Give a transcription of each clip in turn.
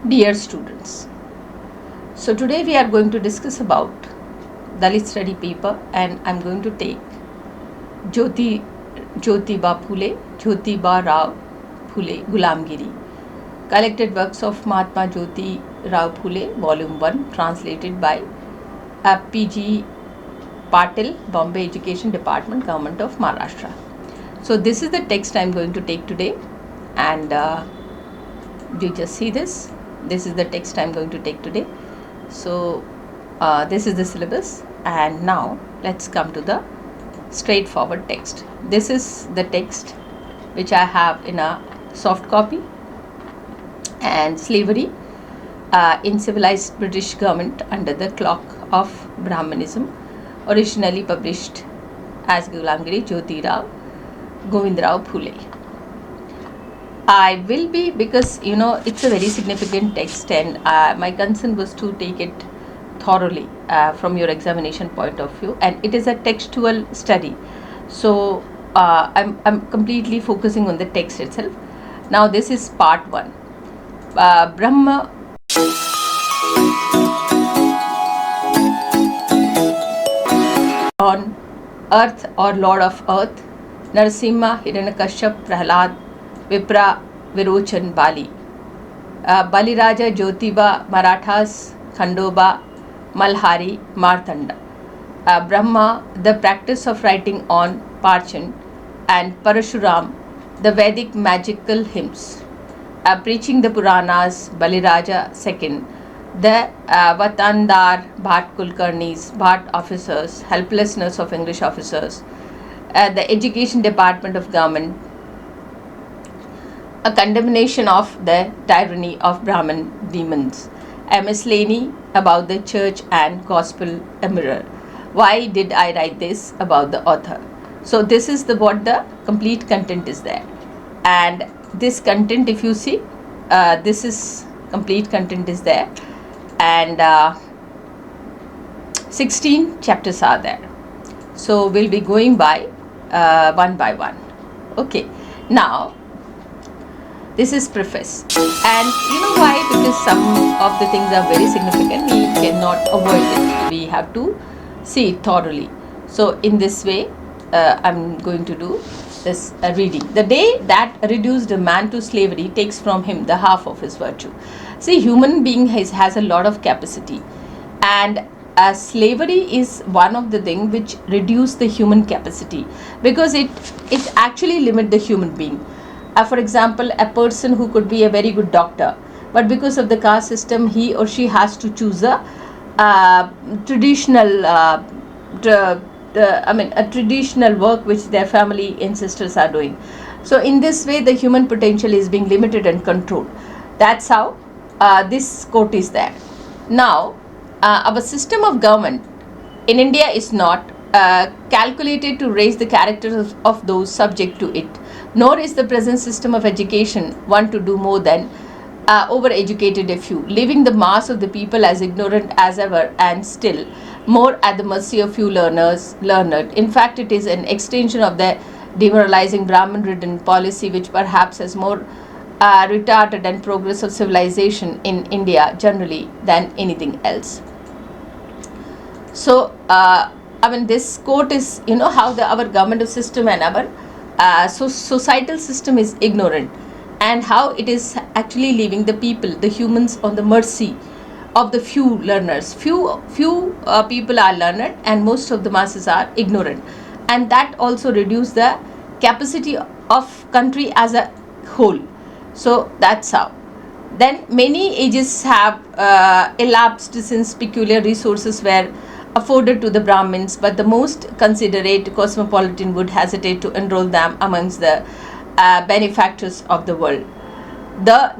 Dear students, so today we are going to discuss about Dalit study paper, and I'm going to take Jyotirao Phule Gulamgiri, collected works of Mahatma Jyotirao Phule, volume 1, translated by P.G. Patil, Bombay Education Department, Government of Maharashtra. So this is the text I'm going to take today, and you just see this. This is the text I'm going to take today. So this is the syllabus, and now let's come to the straightforward text. This is the text which I have in a soft copy. And slavery in civilized British government under the clock of Brahmanism, originally published as Gulamgiri, Jyotirao Phule. I will be, because it's a very significant text, and my concern was to take it thoroughly from your examination point of view, and it is a textual study, so I'm completely focusing on the text itself. Now this is part 1. Brahma on earth, or Lord of Earth, Narasimha, Hiranyakashyap, Prahlad, Vipra, Virochan, Bali, Baliraja, Jyotiba, Marathas, Khandoba, Malhari, Martanda, Brahma, the practice of writing on parchment, and Parashuram, the Vedic magical hymns, preaching the Puranas, Baliraja II, the Vatandar, Bhat Kulkarnis, Bhat officers, helplessness of English officers, the Education Department of Government, a condemnation of the tyranny of Brahmin demons, a miscellany about the church and gospel, a mirror. Why did I write this about the author? So this is what the complete content is there, and this content, if you see, this is complete content is there, and 16 chapters are there. So we'll be going by one by one. Okay, now this is preface, and you know why? Because some of the things are very significant, we cannot avoid it, we have to see it thoroughly. So in this way I'm going to do this reading. The day that reduced a man to slavery takes from him the half of his virtue. See, human being has a lot of capacity, and slavery is one of the things which reduce the human capacity, because it actually limit the human being. For example, a person who could be a very good doctor, but because of the caste system, he or she has to choose a traditional a traditional work which their family ancestors are doing. So in this way, the human potential is being limited and controlled. That's how this quote is there. Now, our system of government in India is not calculated to raise the character of those subject to it, nor is the present system of education one to do more than over-educated a few, leaving the mass of the people as ignorant as ever, and still more at the mercy of few learned. In fact, it is an extension of the demoralizing Brahmin-ridden policy, which perhaps has more retarded and progress of civilization in India generally than anything else. So this quote is, how our government system and our societal system is ignorant, and how it is actually leaving the people, the humans, on the mercy of the few learners. Few people are learned, and most of the masses are ignorant, and that also reduce the capacity of country as a whole. So that's how. Then many ages have elapsed since peculiar resources were afforded to the Brahmins, but the most considerate cosmopolitan would hesitate to enroll them amongst the benefactors of the world.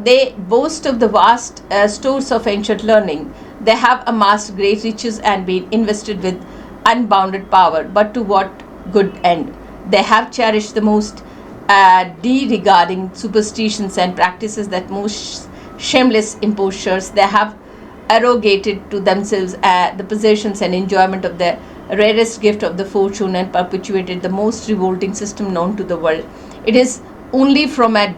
They boast of the vast stores of ancient learning. They have amassed great riches and been invested with unbounded power, but to what good end? They have cherished the most de-regarding superstitions and practices that most shameless impostures. They have arrogated to themselves the possessions and enjoyment of the rarest gift of the fortune and perpetuated the most revolting system known to the world. It is only from a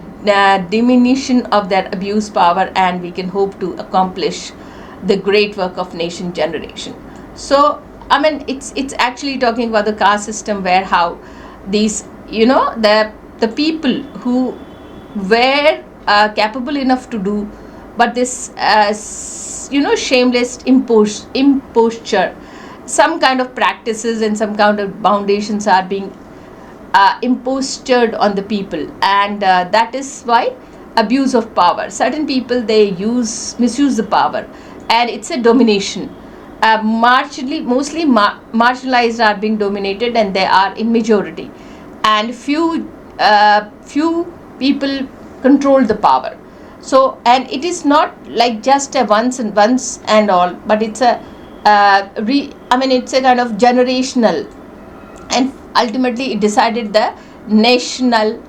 diminution of that abuse power and we can hope to accomplish the great work of nation generation. So I mean, it's actually talking about the caste system, where how these, you know, the people who were capable enough to do, but this you know, shameless imposture, some kind of practices and some kind of foundations are being imposed on the people, and that is why abuse of power. Certain people, they misuse the power, and it's a domination. Mostly marginalized are being dominated, and they are in majority, and few people control the power. So, and it is not like just a once and all, but it's a it's a kind of generational, and ultimately it decided the national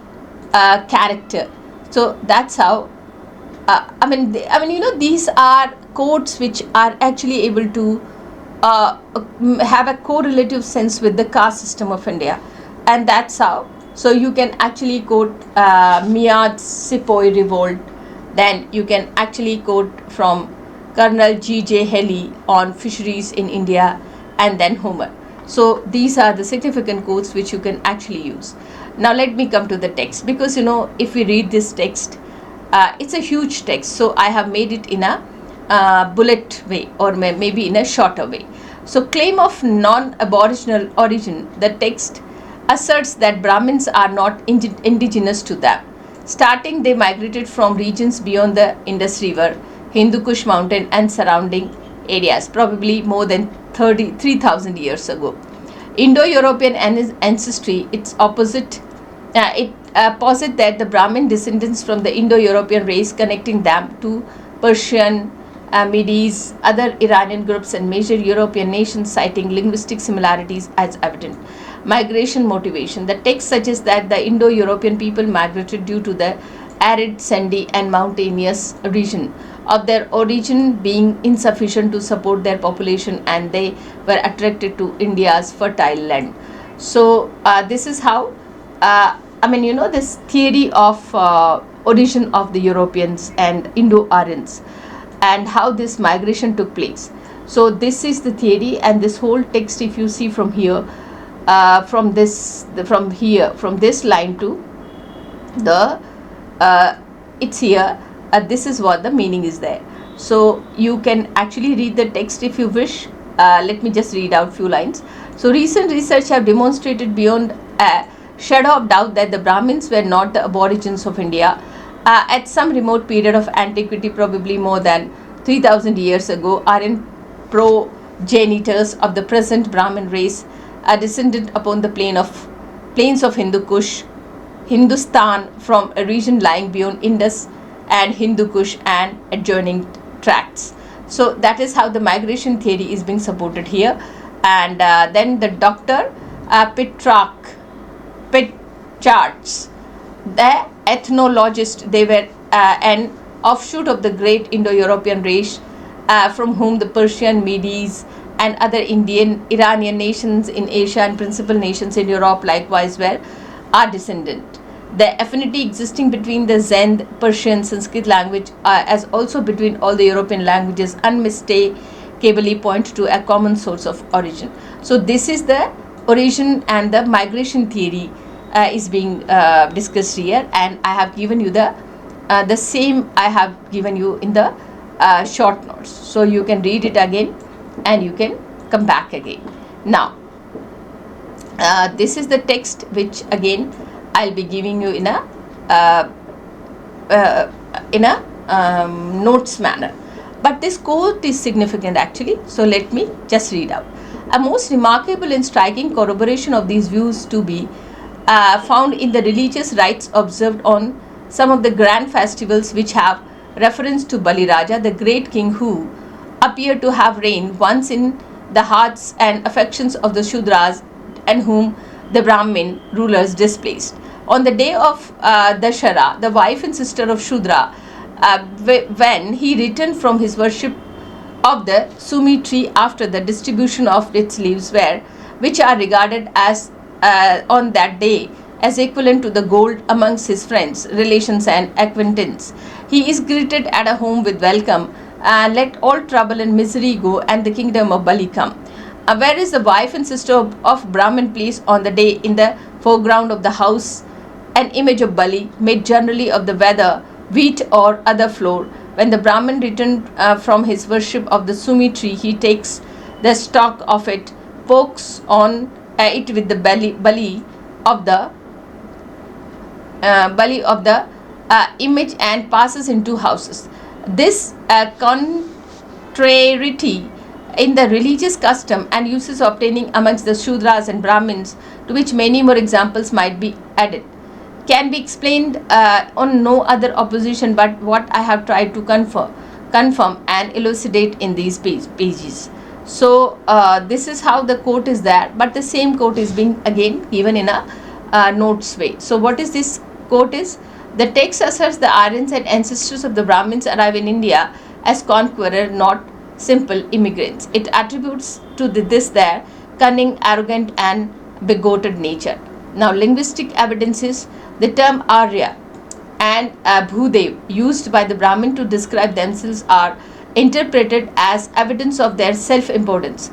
character. So that's how you know, these are quotes which are actually able to have a correlative sense with the caste system of India, and that's how. So you can actually quote Mia's Sepoy Revolt, then you can actually quote from Colonel G.J. Shelley on fisheries in India, and then Homer. So these are the significant quotes which you can actually use. Now let me come to the text, because you know, if we read this text, it's a huge text, so I have made it in a bullet way, or maybe in a shorter way. So, claim of non-aboriginal origin. The text asserts that Brahmins are not indigenous to them. Starting, they migrated from regions beyond the Indus River, Hindu Kush mountain and surrounding areas, probably more than 3,000 years ago. Indo-European ancestry, its opposite, posit that the Brahmin descendants from the Indo-European race, connecting them to Persian, Medes, other Iranian groups and major European nations, citing linguistic similarities as evident. Migration motivation. The text suggests that the Indo-European people migrated due to the arid, sandy and mountainous region of their origin being insufficient to support their population, and they were attracted to India's fertile land. So this is how this theory of origin of the Europeans and Indo-Aryans, and how this migration took place. So this is the theory, and this whole text, if you see from here, from this line to the it's here, this is what the meaning is there. So you can actually read the text if you wish. Let me just read out few lines. So recent research have demonstrated beyond a shadow of doubt that the Brahmins were not the aborigines of India. At some remote period of antiquity, probably more than 3,000 years ago, are in progenitors of the present Brahmin race, are descended upon the plains of Hindu Kush, Hindustan, from a region lying beyond Indus and Hindu Kush and adjoining tracts. So that is how the migration theory is being supported here. And then the Dr. Pitchards, the ethnologist, they were an offshoot of the great Indo-European race, from whom the Persian, Medes and other Iranian nations in Asia and principal nations in Europe likewise are descendant. The affinity existing between the Zend, Persian, Sanskrit language, as also between all the European languages, unmistakably point to a common source of origin. So this is the origin, and the migration theory is being discussed here, and I have given you the same I have given you in the short notes. So you can read it again and you can come back again. Now this is the text which again I'll be giving you in a notes manner, but this quote is significant actually. So let me just read out. A most remarkable and striking corroboration of these views to be found in the religious rites observed on some of the grand festivals which have reference to Bali Raja, the great king who appeared to have reigned once in the hearts and affections of the Shudras, and whom the Brahmin rulers displaced. On the day of the wife and sister of Shudra, when he returned from his worship of the sumi tree after the distribution of its leaves were, which are regarded as on that day as equivalent to the gold amongst his friends, relations and acquaintances. He is greeted at a home with welcome, let all trouble and misery go and the kingdom of Bali come. Whereas the wife and sister of Brahmin place on the day in the foreground of the house an image of Bali made generally of the weather, wheat or other flour. When the Brahmin returned from his worship of the sumi tree, he takes the stock of it, pokes on it with the belly of the image and passes into houses. This contrariety in the religious custom and uses obtaining amongst the Shudras and Brahmins, to which many more examples might be added, can be explained on no other opposition but what I have tried to confirm and elucidate in these pages. So this is how the quote is there, but the same quote is being again given in a notes way. So what is this quote is? The text asserts the Aryans and ancestors of the Brahmins arrive in India as conqueror, not simple immigrants. It attributes to this their cunning, arrogant and bigoted nature. Now linguistic evidences, the term Arya and Bhudev used by the Brahmin to describe themselves are interpreted as evidence of their self-importance.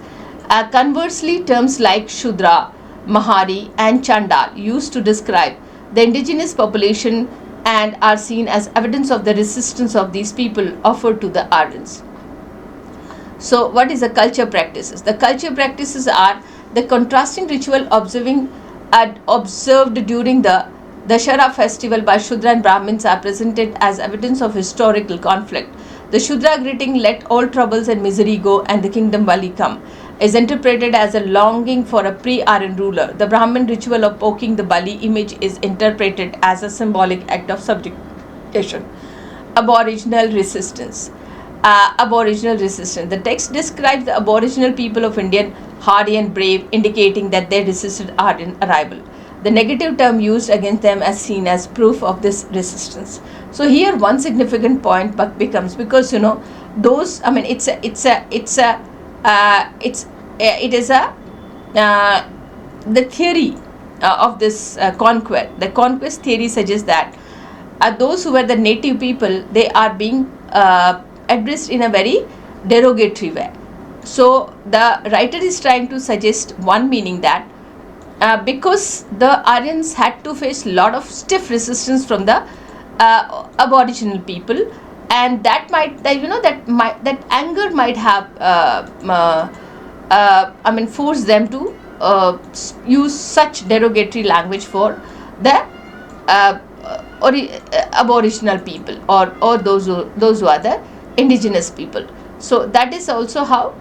Conversely, terms like Shudra, Mahari and Chandal used to describe the indigenous population and are seen as evidence of the resistance of these people offered to the Aryans. So what is the culture practices? The culture practices are the contrasting ritual observed during the Dashara festival by Shudra and Brahmins are presented as evidence of historical conflict. The Shudra greeting, let all troubles and misery go and the kingdom Bali come, is interpreted as a longing for a pre-Aryan ruler. The Brahmin ritual of poking the Bali image is interpreted as a symbolic act of subjugation. Aboriginal resistance. The text describes the Aboriginal people of India hardy and brave, indicating that they resisted Aryan arrival. The negative term used against them as seen as proof of this resistance. So here one significant point becomes, because those, I mean, it is the theory of this conquest. The conquest theory suggests that those who were the native people, they are being addressed in a very derogatory way. So the writer is trying to suggest one meaning that because the Aryans had to face a lot of stiff resistance from the Aboriginal people, and that anger might have forced them to use such derogatory language for the Aboriginal people or those who are the indigenous people. So that is also how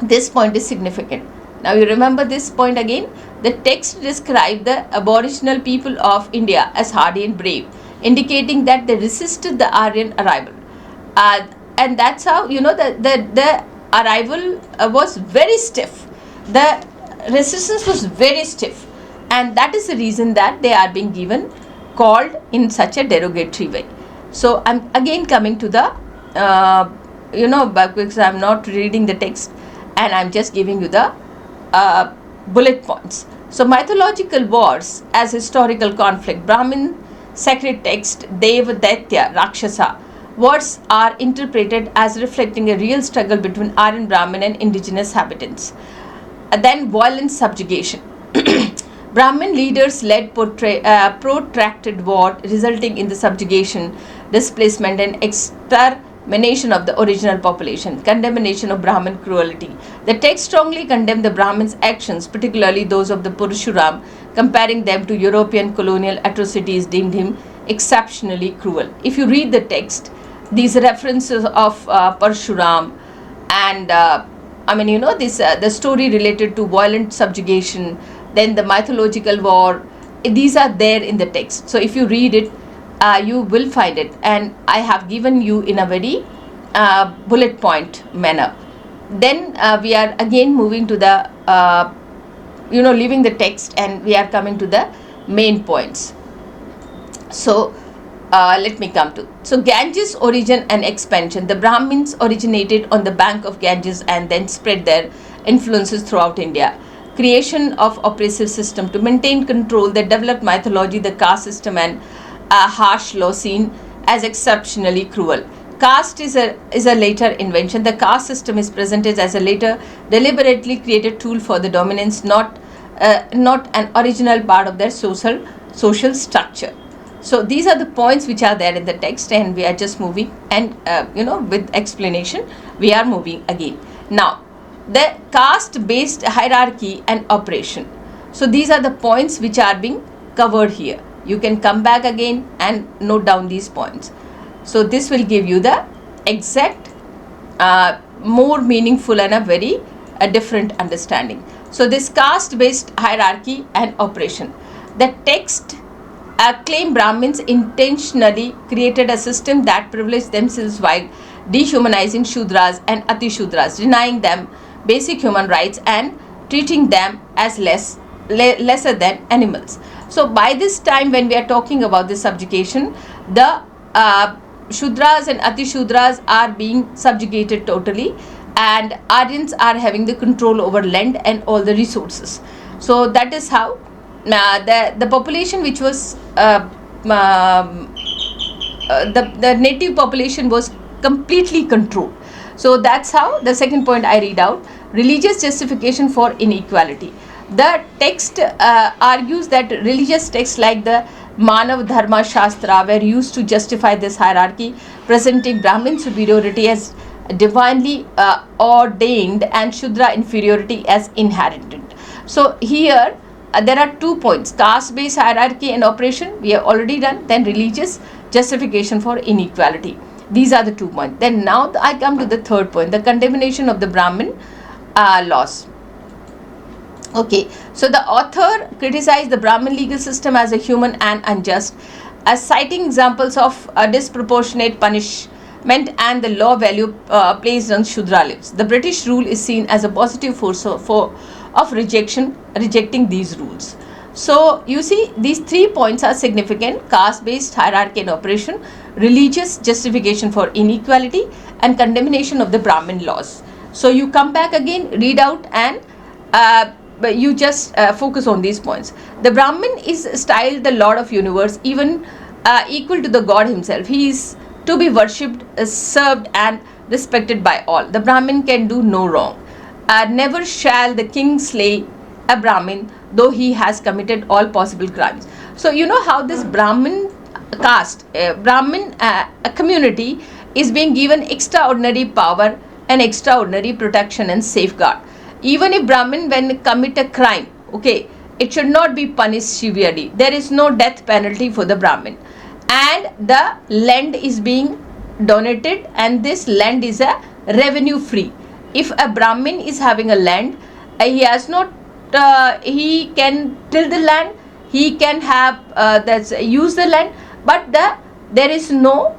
this point is significant. Now you remember this point again. The text described the Aboriginal people of India as hardy and brave, indicating that they resisted the Aryan arrival, and that's how the arrival was very stiff. The resistance was very stiff, and that is the reason that they are being called in such a derogatory way. So I'm again coming to the because I'm not reading the text and I'm just giving you the bullet points. So mythological wars as historical conflict. Brahmin sacred text Deva Daitya Rakshasa wars are interpreted as reflecting a real struggle between Aryan Brahmin and indigenous habitants. Then violent subjugation. Brahmin leaders led protracted war resulting in the subjugation, displacement and extermination of the original population. Condemnation of Brahmin cruelty. The text strongly condemned the Brahmins' actions, particularly those of the Parashuram, comparing them to European colonial atrocities, deemed him exceptionally cruel. If you read the text, these references of Parashuram and the story related to violent subjugation, then the mythological war, these are there in the text. So if you read it, you will find it, and I have given you in a very bullet point manner. Then we are again moving to the leaving the text, and we are coming to the main points. So let me come to. So Ganges origin and expansion. The Brahmins originated on the bank of Ganges and then spread their influences throughout India. Creation of oppressive system to maintain control. They developed mythology, the caste system, and a harsh law seen as exceptionally cruel. Caste is a later invention. The caste system is presented as a later deliberately created tool for the dominance, not an original part of their social structure. So these are the points which are there in the text, and we are just moving, and with explanation we are moving again. Now, the caste based hierarchy and oppression. So these are the points which are being covered here. You can come back again and note down these points. So this will give you the exact more meaningful and a very different understanding. So this caste based hierarchy and oppression. The text claim Brahmins intentionally created a system that privileged themselves while dehumanizing Shudras and Ati-Shudras, denying them basic human rights and treating them as lesser than animals. So by this time, when we are talking about this subjugation, the Shudras and Ati-Shudras are being subjugated totally, and Aryans are having the control over land and all the resources. So that is how the population which was the native population was completely controlled. So that's how the second point I read out. Religious justification for inequality. The text argues that religious texts like the Manav Dharma Shastra were used to justify this hierarchy, presenting Brahmin superiority as divinely ordained and Shudra inferiority as inherited. So here there are 2 points: caste based hierarchy and oppression, we have already done. Then religious justification for inequality. These are the 2 points. Then now I come to the third point, the condemnation of the Brahmin laws. Okay, so the author criticized the Brahmin legal system as a human and unjust, as citing examples of disproportionate punishment and the law value placed on Shudra lives. The British rule is seen as a positive force of rejecting these rules. So you see, these 3 points are significant: caste based hierarchy and oppression, religious justification for inequality, and condemnation of the Brahmin laws. So you come back again, read out, and you just focus on these points. The Brahmin is styled the Lord of Universe, even equal to the God himself. He is to be worshipped, served, and respected by all. The Brahmin can do no wrong. Never shall the king slay a Brahmin, though he has committed all possible crimes. So you know how this Brahmin caste, Brahmin community is being given extraordinary power and extraordinary protection and safeguard. Even if Brahmin, when commit a crime, okay, it should not be punished severely. There is no death penalty for the Brahmin, and the land is being donated, and this land is a revenue free. If a Brahmin is having a land, he has not he can till the land, he can have use the land, but there is no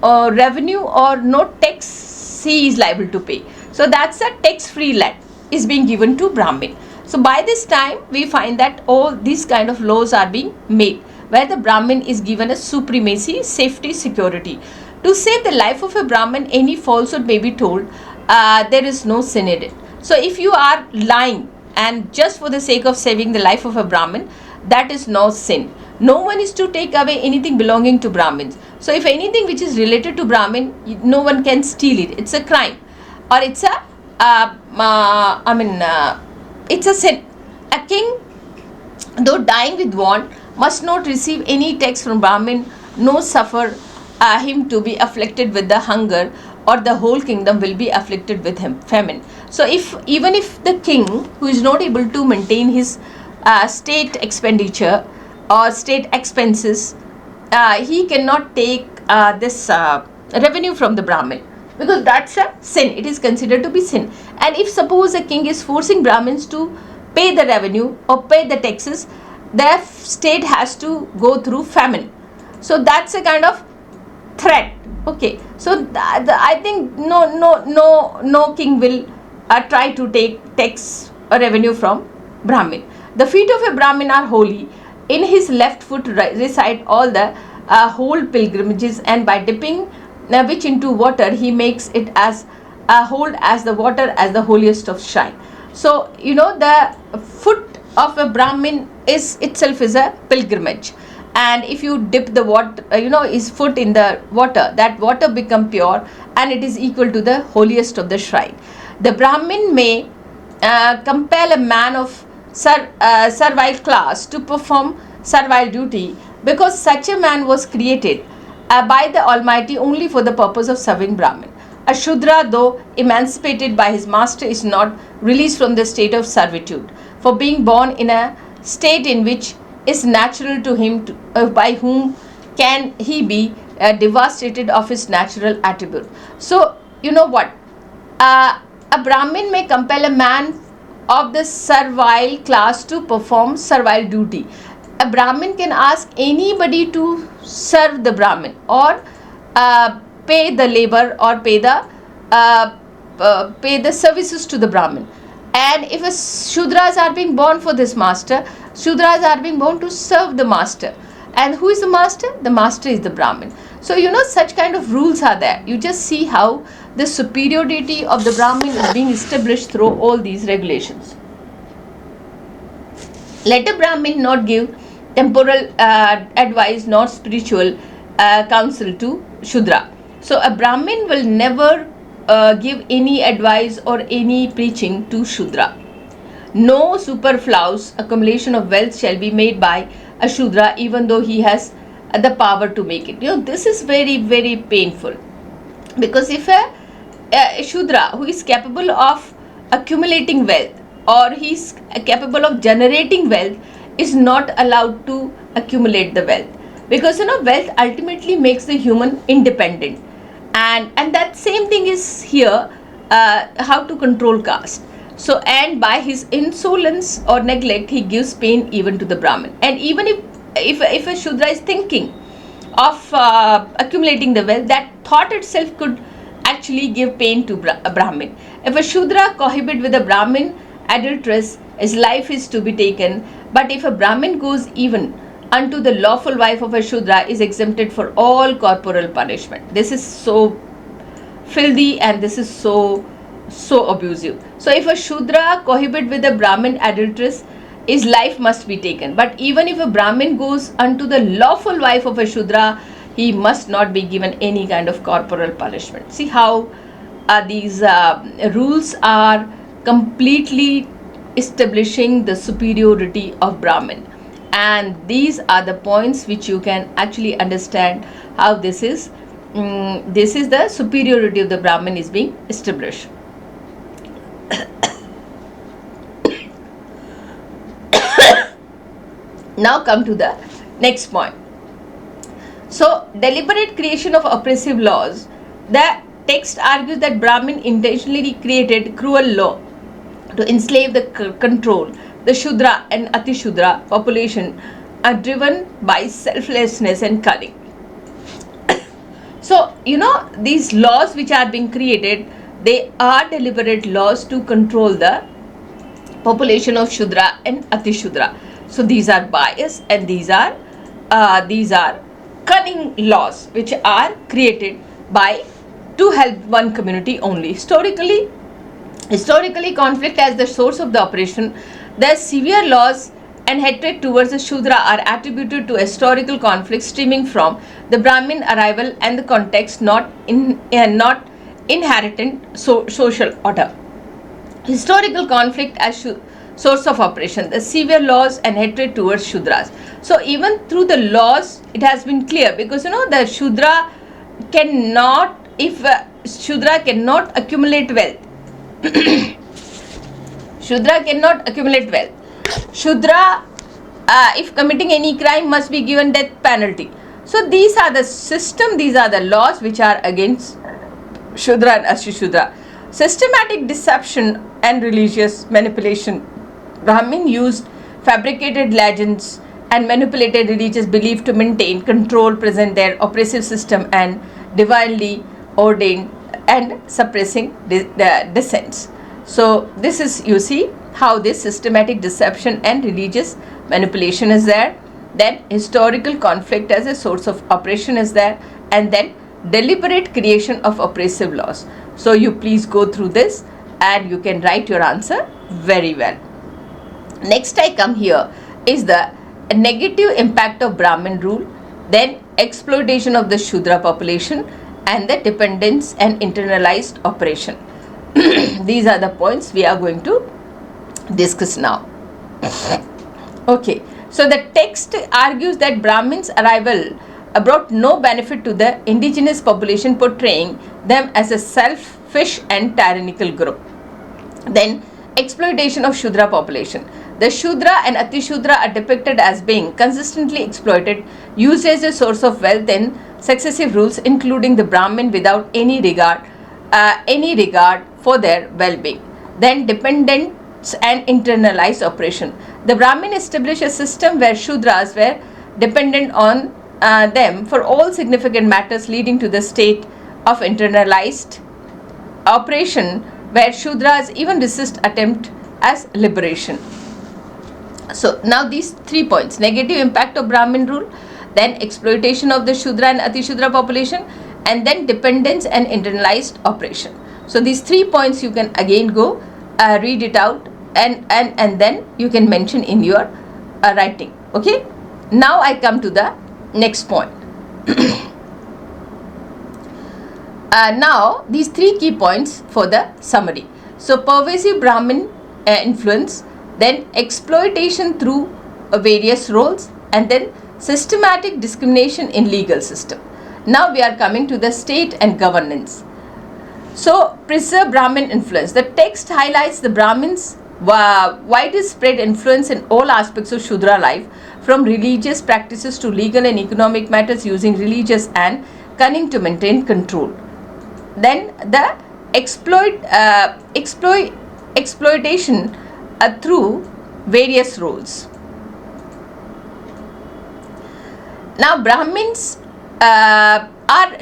revenue or no tax he is liable to pay. So that's a tax free land is being given to Brahmin. So by this time we find that all these kind of laws are being made, where the Brahmin is given a supremacy, safety, security. To save the life of a Brahmin, any falsehood may be told. There is no sin in it. So if you are lying and just for the sake of saving the life of a Brahmin, that is no sin. No one is to take away anything belonging to Brahmins. So if anything which is related to Brahmin, no one can steal it. It's a crime, or it's a it's a sin. A king, though dying with want, must not receive any tax from Brahmin, nor suffer him to be afflicted with the hunger, or the whole kingdom will be afflicted with him famine. So even if the king, who is not able to maintain his state expenditure or state expenses, he cannot take this revenue from the Brahmin, because that's a sin. It is considered to be sin. And if suppose a king is forcing Brahmins to pay the revenue or pay the taxes, the state has to go through famine. So that's a kind of threat. Okay, so I think no king will try to take tax or revenue from Brahmin. The feet of a Brahmin are holy, in his left foot reside all the whole pilgrimages, and by dipping which into water he makes it as hold as the water as the holiest of shrine. So the foot of a Brahmin is itself is a pilgrimage, and if you dip the water his foot in the water, that water become pure and it is equal to the holiest of the shrine. The Brahmin may compel a man of servile class to perform servile duty, because such a man was created by the Almighty only for the purpose of serving Brahmin. A Shudra, though emancipated by his master, is not released from the state of servitude, for being born in a state in which is natural to him, by whom can he be devastated of his natural attribute. So, you know what? A Brahmin may compel a man of the servile class to perform servile duty. A Brahmin can ask anybody to serve the Brahmin, or pay the labor, or pay the services to the Brahmin. And if Shudras are being born for this master, Shudras are being born to serve the master. And who is the master? The master is the Brahmin. So such kind of rules are there. You just see how the superiority of the Brahmin is being established through all these regulations. Let a Brahmin not give temporal advice nor spiritual counsel to Shudra. So a Brahmin will never give any advice or any preaching to Shudra. No superfluous accumulation of wealth shall be made by a Shudra, even though he has the power to make it. This is very, very painful, because if a Shudra who is capable of accumulating wealth, or he is capable of generating wealth, is not allowed to accumulate the wealth, because wealth ultimately makes the human independent, and that same thing is here, how to control caste. So, and by his insolence or neglect, he gives pain even to the Brahmin. And even if a Shudra is thinking of accumulating the wealth, that thought itself could actually give pain to a Brahmin. If a Shudra cohabit with a Brahmin adulteress, his life is to be taken. But if a Brahmin goes even unto the lawful wife of a Shudra, is exempted for all corporal punishment. This is so filthy, and this is so abusive. So if a Shudra cohabit with a Brahmin adulteress, his life must be taken. But even if a Brahmin goes unto the lawful wife of a Shudra, he must not be given any kind of corporal punishment. See how these rules are completely establishing the superiority of Brahmin. And these are the points which you can actually understand how this is the superiority of the Brahmin is being established. Now come to the next point. So, deliberate creation of oppressive laws. The text argues that Brahmin intentionally created cruel law to enslave the control the Shudra and Ati Shudra population are driven by selflessness and cunning. So, these laws which are being created, they are deliberate laws to control the population of Shudra and Ati Shudra. So these are biased, and these are cunning laws which are created by to help one community only. Historically, conflict as the source of the oppression, the severe laws and hatred towards the Shudra are attributed to historical conflict stemming from the Brahmin arrival and the context, not inherent social order. Historical conflict as source of oppression, the severe laws and hatred towards Shudras. So even through the laws, it has been clear, because the Shudra cannot, if Shudra cannot accumulate wealth, Shudra cannot accumulate wealth. Shudra, if committing any crime, must be given death penalty. So these are the system, these are the laws which are against Shudra and Ashishudra. Systematic deception and religious manipulation. Brahmin used fabricated legends and manipulated religious belief to maintain control, present their oppressive system, and divinely ordained and suppressing the dissents. So this is, you see how this systematic deception and religious manipulation is there. then historical conflict as a source of oppression is there, and then deliberate creation of oppressive laws. So you please go through this and you can write your answer very well. Next I come here is the negative impact of Brahmin rule, then exploitation of the Shudra population, and the dependence and internalized oppression. These are the points we are going to discuss now. Okay, so the text argues that Brahmins' arrival brought no benefit to the indigenous population, portraying them as a selfish and tyrannical group. Then exploitation of Shudra population. The Shudra and Atishudra are depicted as being consistently exploited, used as a source of wealth in successive rules, including the Brahmin, without any regard for their well-being. Then dependence and internalized oppression. The Brahmin established a system where Shudras were dependent on them for all significant matters, leading to the state of internalized oppression, where Shudras even resist attempt as liberation. So now these 3 points: negative impact of Brahmin rule, then exploitation of the Shudra and Atishudra population, and then dependence and internalized oppression. So these 3 points you can again go read it out and then you can mention in your writing. Okay, now I come to the next point. Now these 3 key points for the summary. So pervasive Brahmin influence, then exploitation through various roles, and then systematic discrimination in legal system. Now we are coming to the state and governance. So preserve Brahmin influence. The text highlights the Brahmins' widespread influence in all aspects of Shudra life, from religious practices to legal and economic matters, using religious and cunning to maintain control. Then the exploitation through various roles. Now Brahmins are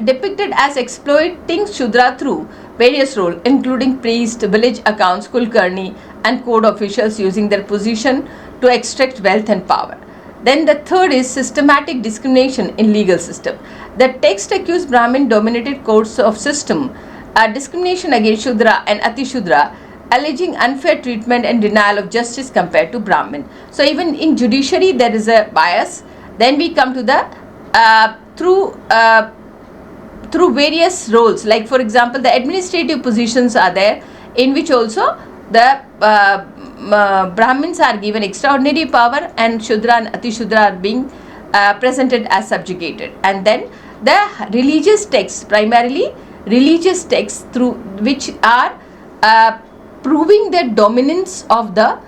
depicted as exploiting Shudra through various roles, including priest, village accounts, kulkarni, and court officials, using their position to extract wealth and power. Then the third is systematic discrimination in legal system. The text accused Brahmin dominated courts of system discrimination against Shudra and Atishudra, alleging unfair treatment and denial of justice compared to Brahmin. So even in judiciary there is a bias. Then we come to the through various roles, like for example the administrative positions are there, in which also the Brahmins are given extraordinary power and Shudra and Atishudra are being presented as subjugated. And then the religious texts, primarily religious texts through which are proving the dominance of the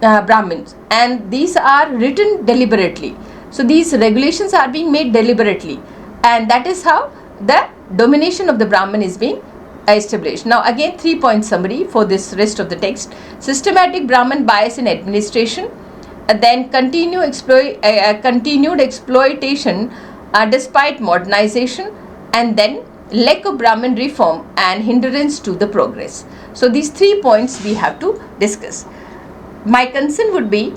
Brahmins, and these are written deliberately. So these regulations are being made deliberately, and that is how the domination of the Brahmin is being established. Now again 3 point summary for this rest of the text. Systematic Brahmin bias in administration, then continued exploitation despite modernization, and then lack of Brahmin reform and hindrance to the progress. So these 3 points we have to discuss. My concern would be,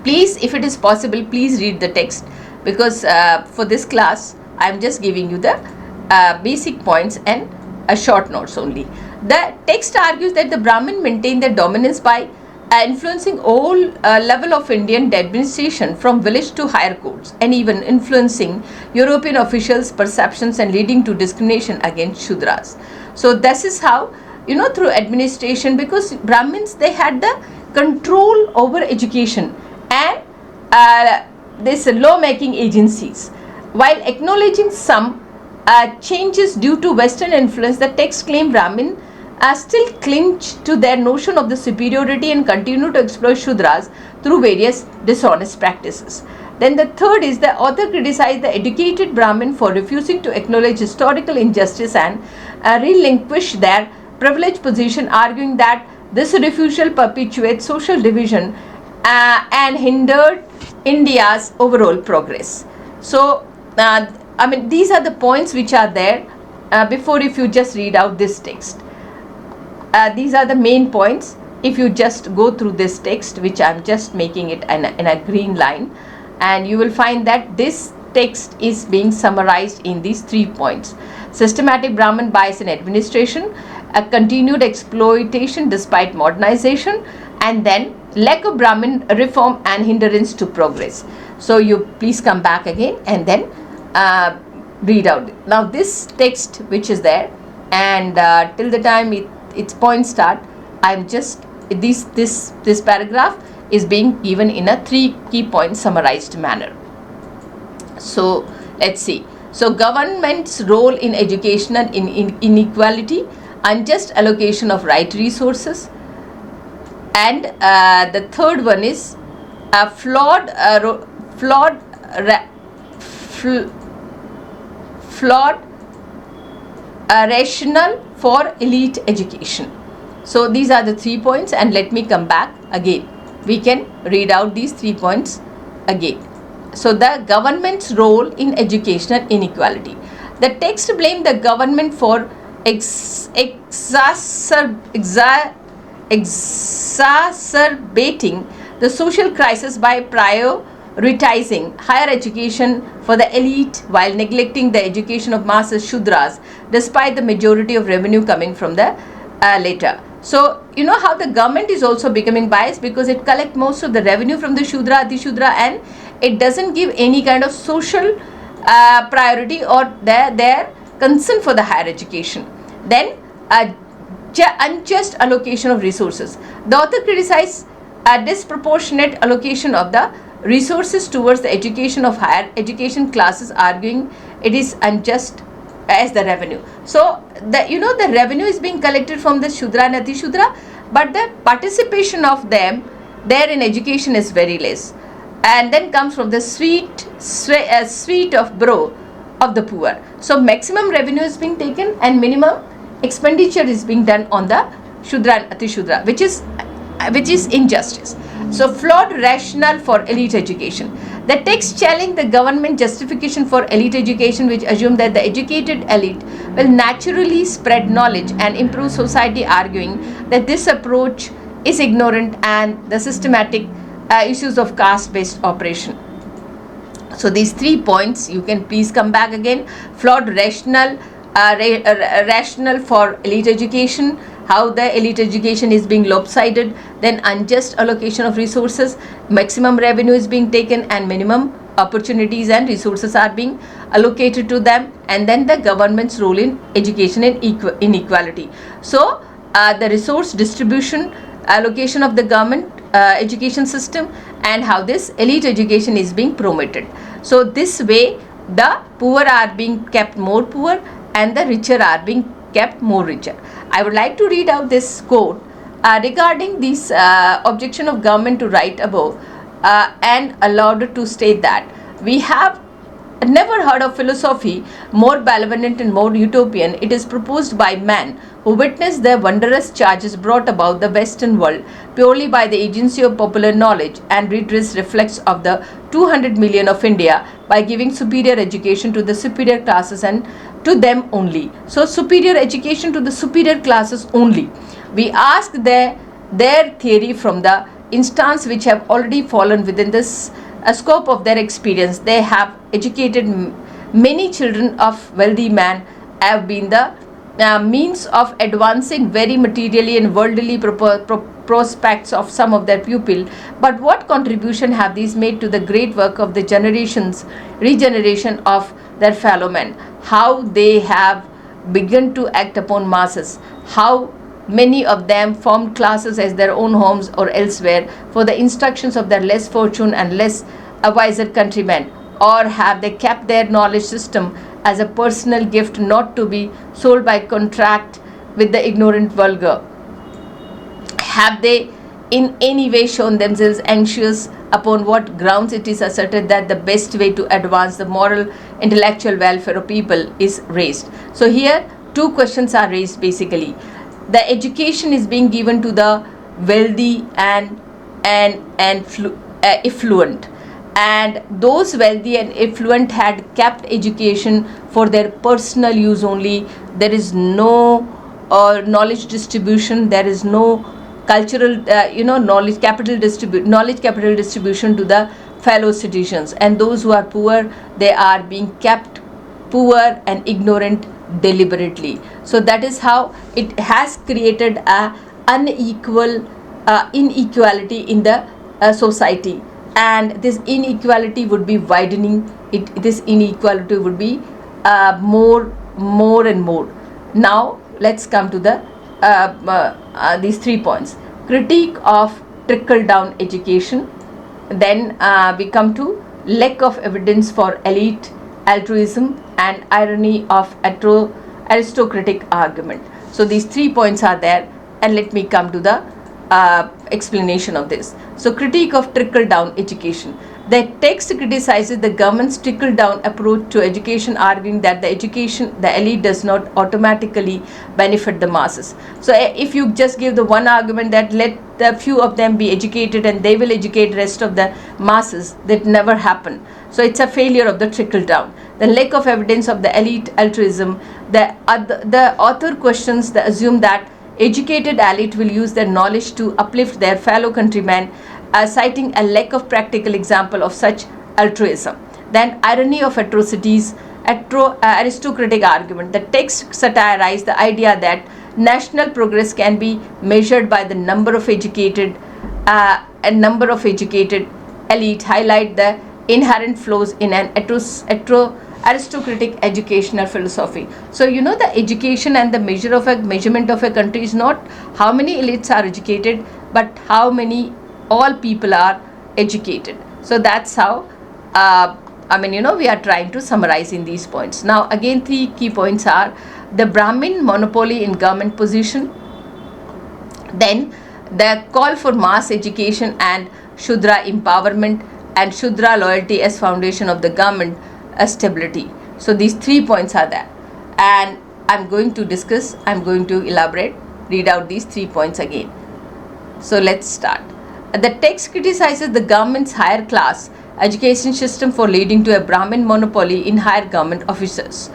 please, if it is possible, please read the text, because for this class I am just giving you the basic points and short notes only. The text argues that the Brahmin maintained their dominance by influencing all level of Indian administration, from village to higher courts, and even influencing European officials' perceptions and leading to discrimination against Shudras. So this is how, through administration, because Brahmins, they had the control over education and this law-making agencies. While acknowledging some changes due to Western influence, the text claim Brahmin still cling to their notion of the superiority and continue to exploit Shudras through various dishonest practices. Then the third is, the author criticized the educated Brahmin for refusing to acknowledge historical injustice and relinquish their privileged position, arguing that this refusal perpetuates social division and hindered India's overall progress. So these are the points which are there before, if you just read out this text. These are the main points. If you just go through this text, which I am just making it in a green line, and you will find that this text is being summarized in these 3 points. Systematic Brahmin bias in administration, a continued exploitation despite modernization, and then lack of Brahmin reform and hindrance to progress. So you please come back again and then read out. Now this text which is there, and till the time its points start, I'm just this paragraph is being given in a 3 key points summarized manner. So let's see. So government's role in educational inequality, unjust allocation of right resources, and the third one is flawed rationale for elite education. So these are the 3 points, and let me come back again. We can read out these 3 points again. So the government's role in educational inequality. The text blamed the government for exacerbating the social crisis by prioritizing higher education for the elite while neglecting the education of masses Shudras, despite the majority of revenue coming from the latter. So you know how the government is also becoming biased, because it collects most of the revenue from the Shudra, Ati Shudra, and it doesn't give any kind of social priority or their concern for the higher education. Then unjust allocation of resources. The author criticized a disproportionate allocation of the resources towards the education of higher education classes, arguing it is unjust as the revenue. So the revenue is being collected from the Shudra and Ati Shudra, but the participation of them there in education is very less. And then comes from the sweet of bro of the poor. So maximum revenue is being taken and minimum expenditure is being done on the Shudra and Ati Shudra, which is injustice. So flawed rationale for elite education. The text challenged the government justification for elite education, which assumed that the educated elite will naturally spread knowledge and improve society, arguing that this approach is ignorant and the systematic issues of caste-based operation. So these 3 points, you can please come back again. Flawed rationale for elite education, how the elite education is being lopsided, then unjust allocation of resources, maximum revenue is being taken and minimum opportunities and resources are being allocated to them, and then the government's role in education and inequality. So the resource distribution, allocation of the government education system, and how this elite education is being promoted. So this way the poor are being kept more poor and the richer are being kept more richer. I would like to read out this quote regarding this objection of government to right above, and allowed to state that we have never heard of philosophy more benevolent and more utopian. It is proposed by man who witnessed the wondrous charges brought about the Western world purely by the agency of popular knowledge, and redress reflects of the 200 million of India by giving superior education to the superior classes and to them only. So superior education to the superior classes only. We ask their theory from the instance which have already fallen within this scope of their experience. They have educated many children of wealthy men, have been the means of advancing very materially and worldly prospects of some of their pupil. But what contribution have these made to the great work of the regeneration of their fellow men? How they have begun to act upon masses, how many of them formed classes as their own homes or elsewhere for the instructions of their less fortunate and less wiser countrymen, or have they kept their knowledge system as a personal gift not to be sold by contract with the ignorant vulgar? Have they in any way shown themselves anxious upon what grounds it is asserted that the best way to advance the moral intellectual welfare of people is raised? So here 2 questions are raised basically. The education is being given to the wealthy and affluent, and those wealthy and affluent had kept education for their personal use only. There is no knowledge distribution, there is no cultural knowledge capital distribution to the fellow citizens, and those who are poor, they are being kept poor and ignorant deliberately. So that is how it has created a unequal inequality in the society, and this inequality would be widening. This inequality would be more and more. Now let's come to the these 3 points. Critique of trickle down education, then we come to lack of evidence for elite altruism and irony of aristocratic argument. So these 3 points are there, and let me come to the explanation of this. So critique of trickle down education. The text criticizes the government's trickle down approach to education, arguing that the elite does not automatically benefit the masses. So if you just give the one argument that let the few of them be educated and they will educate rest of the masses, that never happen. So it's a failure of the trickle down. The lack of evidence of the elite altruism. The author questions the assume that educated elite will use their knowledge to uplift their fellow countrymen, citing a lack of practical example of such altruism. Then irony of atrocities, aristocratic argument. The text satirized the idea that national progress can be measured by the number of educated elite, highlight the inherent flaws in an aristocratic educational philosophy. So the education and the measurement of a country is not how many elites are educated, but how many all people are educated. So that's how we are trying to summarize in these points. Now again, 3 key points are the Brahmin monopoly in government position, then the call for mass education and Shudra empowerment, and Shudra loyalty as foundation of the government stability. So these 3 points are there, and I'm going to elaborate, read out these 3 points again. So let's start. The text criticizes the government's higher class education system for leading to a Brahmin monopoly in higher government offices,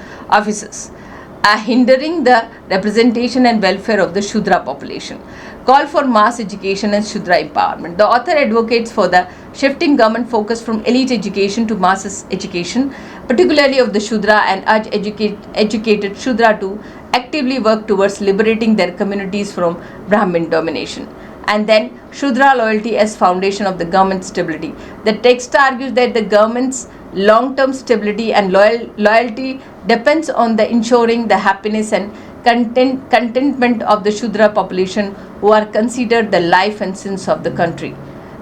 hindering the representation and welfare of the Shudra population. Call for mass education and Shudra empowerment. The author advocates for the shifting government focus from elite education to masses education, particularly of the Shudra, and urge educated Shudra to actively work towards liberating their communities from Brahmin domination. And then Shudra loyalty as foundation of the government stability. The text argues that the government's long-term stability and loyalty depends on the ensuring the happiness and contentment of the Shudra population, who are considered the life and sins of the country,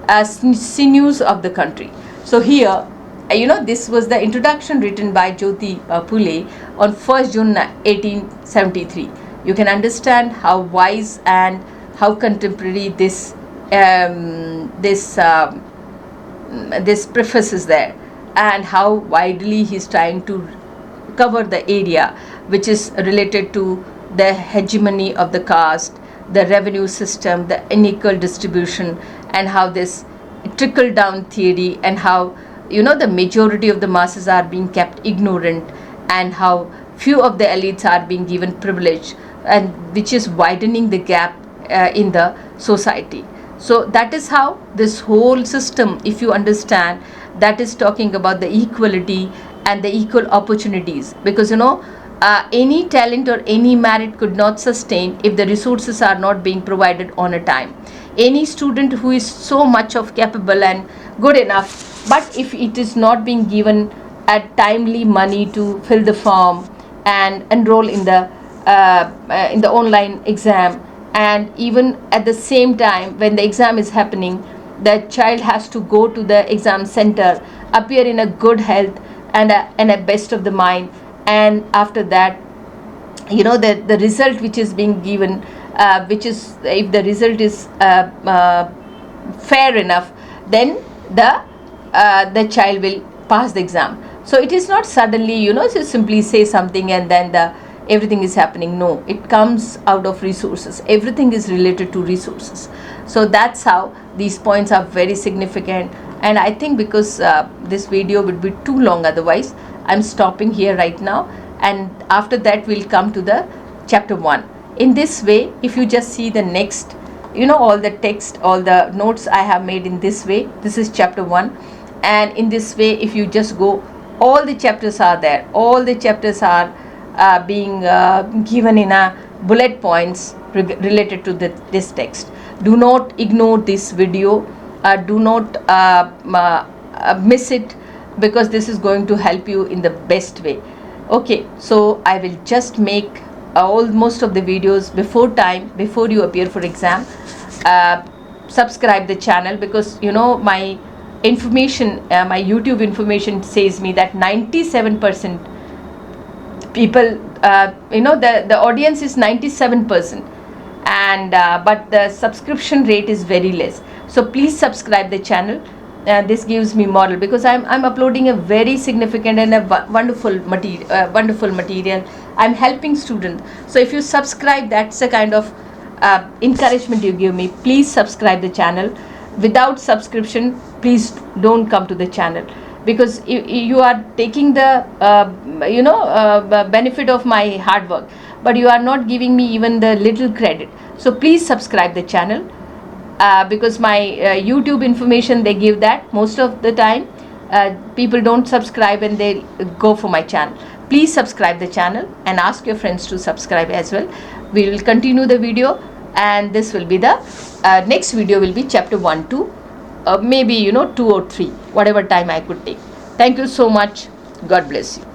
as sinews of the country. So here, this was the introduction written by Jyotirao Phule on 1st June 1873. You can understand how wise and how contemporary this preface is there, and how widely he's trying to cover the area which is related to the hegemony of the caste, the revenue system, the unequal distribution, and how this trickle down theory, and how the majority of the masses are being kept ignorant, and how few of the elites are being given privilege, and which is widening the gap in the society. So that is how this whole system, if you understand, that is talking about the equality and the equal opportunities, because any talent or any merit could not sustain if the resources are not being provided on a time. Any student who is so much of capable and good enough, but if it is not being given at timely money to fill the form and enroll in the online exam, and even at the same time when the exam is happening, the child has to go to the exam center, appear in a good health and a best of the mind, and after that the result which is being given, which is, if the result is fair enough, then the child will pass the exam. So it is not suddenly to simply say something and then everything is happening. No, it comes out of resources. Everything is related to resources. So that's how these points are very significant, and I think because this video would be too long otherwise, I'm stopping here right now, and after that we'll come to the chapter 1. In this way, if you just see the next, all the text, all the notes I have made in this way, this is chapter 1, And in this way, if you just go, all the chapters are there, all the chapters are being given in a bullet points related to this text. Do not ignore this video, do not miss it, because this is going to help you in the best way. Okay, so I will just make most of the videos before time, before you appear for exam. Subscribe the channel, because you know my information, my YouTube information says me that 97% people, you know, the audience is 97%, and but the subscription rate is very less. So please subscribe the channel. This gives me moral, because I'm uploading a very significant and a wonderful material. I'm helping students. So if you subscribe, that's a kind of encouragement you give me. Please subscribe the channel. Without subscription, please don't come to the channel, because you are taking the benefit of my hard work, but you are not giving me even the little credit. So please subscribe the channel, because my YouTube information, they give that most of the time. People don't subscribe and they go for my channel. Please subscribe the channel and ask your friends to subscribe as well. We will continue the video, and this will be the next video will be chapter 1, 2, maybe 2 or 3, whatever time I could take. Thank you so much. God bless you.